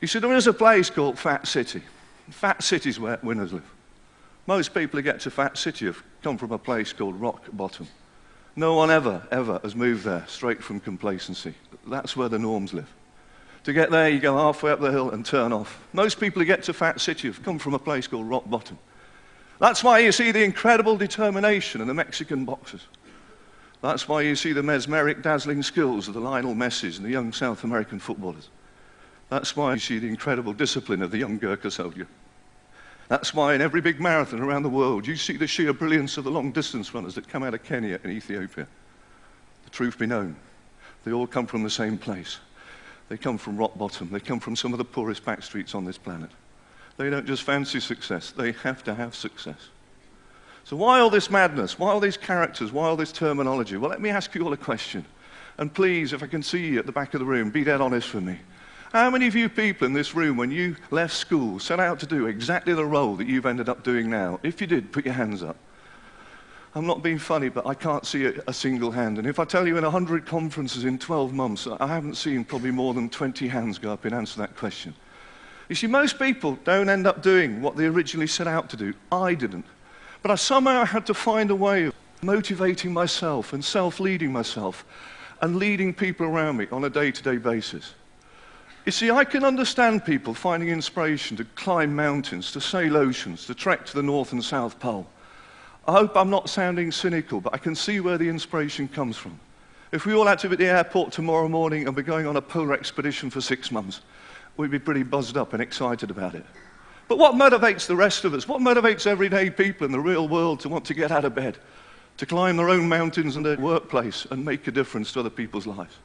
You see, there is a place called Fat City. Fat City is where winners live. Most people who get to Fat City have come from a place called Rock Bottom. No one ever has moved there straight from complacency. That's where the norms live. To get there, you go halfway up the hill and turn off. Most people who get to Fat City have come from a place called Rock Bottom. That's why you see the incredible determination of the Mexican boxers. That's why you see the mesmeric, dazzling skills of the Lionel Messis and the young South American footballers. That's why you see the incredible discipline of the young Gurkha soldier. That's why in every big marathon around the world, you see the sheer brilliance of the long-distance runners that come out of Kenya and Ethiopia. The truth be known, they all come from the same place. They come from rock bottom. They come from some of the poorest back streets on this planet. They don't just fancy success, they have to have success. So why all this madness? Why all these characters? Why all this terminology? Well, let me ask you all a question. And please, if I can see you at the back of the room, be dead honest with me. How many of you people in this room, when you left school, set out to do exactly the role that you've ended up doing now? If you did, put your hands up. I'm not being funny, but I can't see a single hand. And if I tell you in 100 conferences in 12 months, I haven't seen probably more than 20 hands go up in answer to that question. You see, most people don't end up doing what they originally set out to do. I didn't. But I somehow had to find a way of motivating myself and self-leading myself and leading people around me on a day-to-day basis. You see, I can understand people finding inspiration to climb mountains, to sail oceans, to trek to the North and South Pole. I hope I'm not sounding cynical, but I can see where the inspiration comes from. If we all had to be at the airport tomorrow morning and we're going on a polar expedition for 6 months, we'd be pretty buzzed up and excited about it. But what motivates the rest of us? What motivates everyday people in the real world to want to get out of bed, to climb their own mountains in their workplace and make a difference to other people's lives?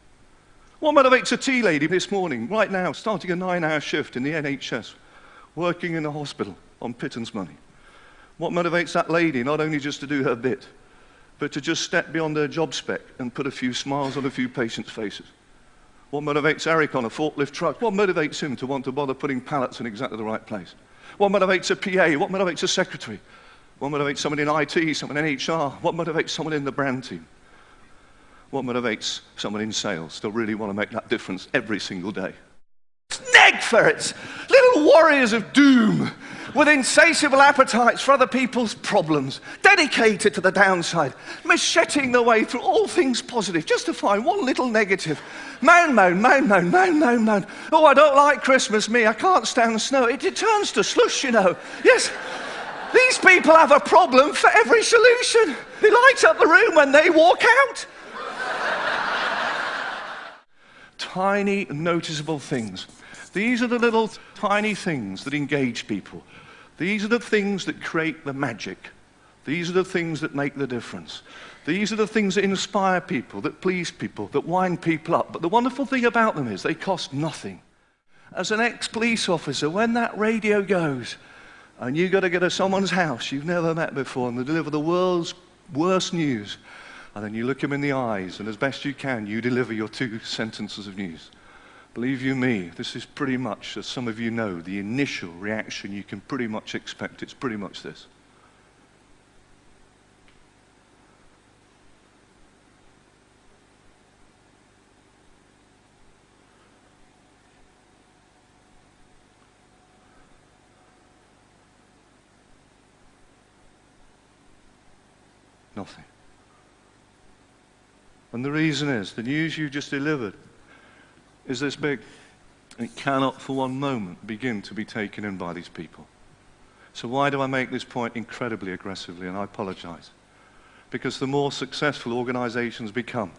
What motivates a tea lady this morning, right now, starting a 9-hour shift in the NHS, working in a hospital on pittance money? What motivates that lady not only just to do her bit, but to just step beyond her job spec and put a few smiles on a few patients' faces? What motivates Eric on a forklift truck? What motivates him to want to bother putting pallets in exactly the right place? What motivates a PA? What motivates a secretary? What motivates someone in IT, someone in HR? What motivates someone in the brand team? What motivates someone in sales to really want to make that difference every single day? Snake ferrets, little warriors of doom, with insatiable appetites for other people's problems, dedicated to the downside, macheting their way through all things positive, just to find one little negative. Moan, moan, moan, moan, moan, moan, moan. Oh, I don't like Christmas, me, I can't stand snow. It turns to slush, you know. Yes, these people have a problem for every solution. They light up the room when they walk out. Tiny, noticeable things. These are the little tiny things that engage people. These are the things that create the magic. These are the things that make the difference. These are the things that inspire people, that please people, that wind people up. But the wonderful thing about them is they cost nothing. As an ex-police officer, when that radio goes and you've got to go to someone's house you've never met before and they deliver the world's worst news, and then you look them in the eyes and as best you can, you deliver your 2 sentences of news. Believe you me, this is pretty much, as some of you know, the initial reaction you can pretty much expect. It's pretty much this. Nothing. And the reason is, the news you just delivered is this big. It cannot for one moment begin to be taken in by these people. So why do I make this point incredibly aggressively? And I apologize. Because the more successful organizations become,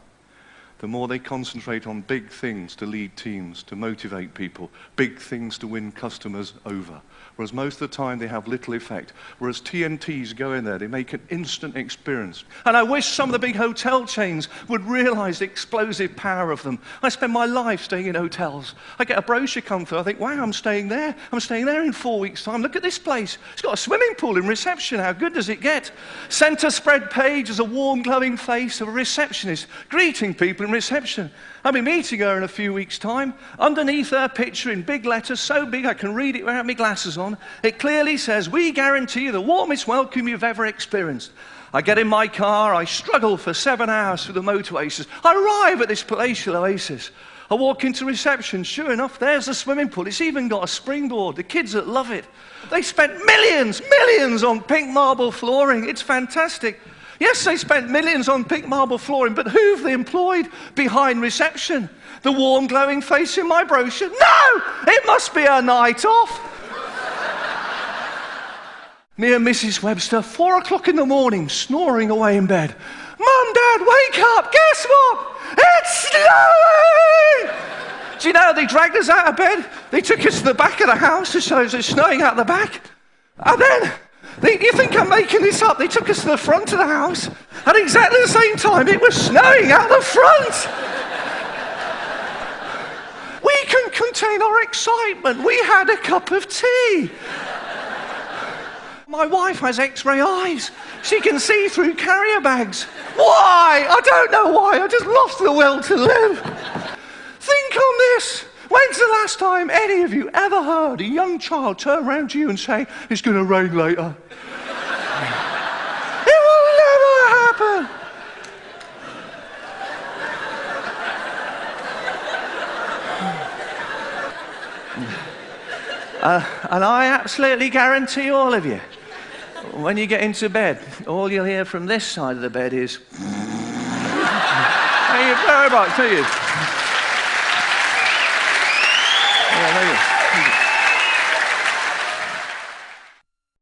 the more they concentrate on big things to lead teams, to motivate people, big things to win customers over. Whereas most of the time they have little effect. Whereas TNTs go in there, they make an instant experience. And I wish some of the big hotel chains would realize the explosive power of them. I spend my life staying in hotels. I get a brochure come through, I think, wow, I'm staying there. I'm staying there in 4 weeks' time. Look at this place. It's got a swimming pool in reception. How good does it get? Center spread page is a warm, glowing face of a receptionist greeting people in reception. I'll be meeting her in a few weeks' time. Underneath her picture in big letters, so big I can read it without my glasses on, it clearly says, "We guarantee you the warmest welcome you've ever experienced." I get in my car, I struggle for 7 hours through the motorways. I arrive at this palatial oasis. I walk into reception, sure enough, there's a swimming pool. It's even got a springboard. The kids that love it. They spent millions on pink marble flooring. It's fantastic. Yes, they spent millions on pink marble flooring, but who've they employed behind reception? The warm, glowing face in my brochure? No! It must be a night off. Me and Mrs. Webster, 4 o'clock in the morning, snoring away in bed. Mum, Dad, wake up! Guess what? It's snowing! Do you know how they dragged us out of bed? They took us to the back of the house to show us it's snowing out the back. And then, you think I'm making this up, they took us to the front of the house. At exactly the same time, it was snowing out the front. We couldn't contain our excitement. We had a cup of tea. My wife has X-ray eyes. She can see through carrier bags. Why? I don't know why. I just lost the will to live. Think on this. When's the last time any of you ever heard a young child turn around to you and say, it's going to rain later? It will never happen. And I absolutely guarantee all of you, when you get into bed, all you'll hear from this side of the bed is, thank you very much, thank you. Yeah, thank you.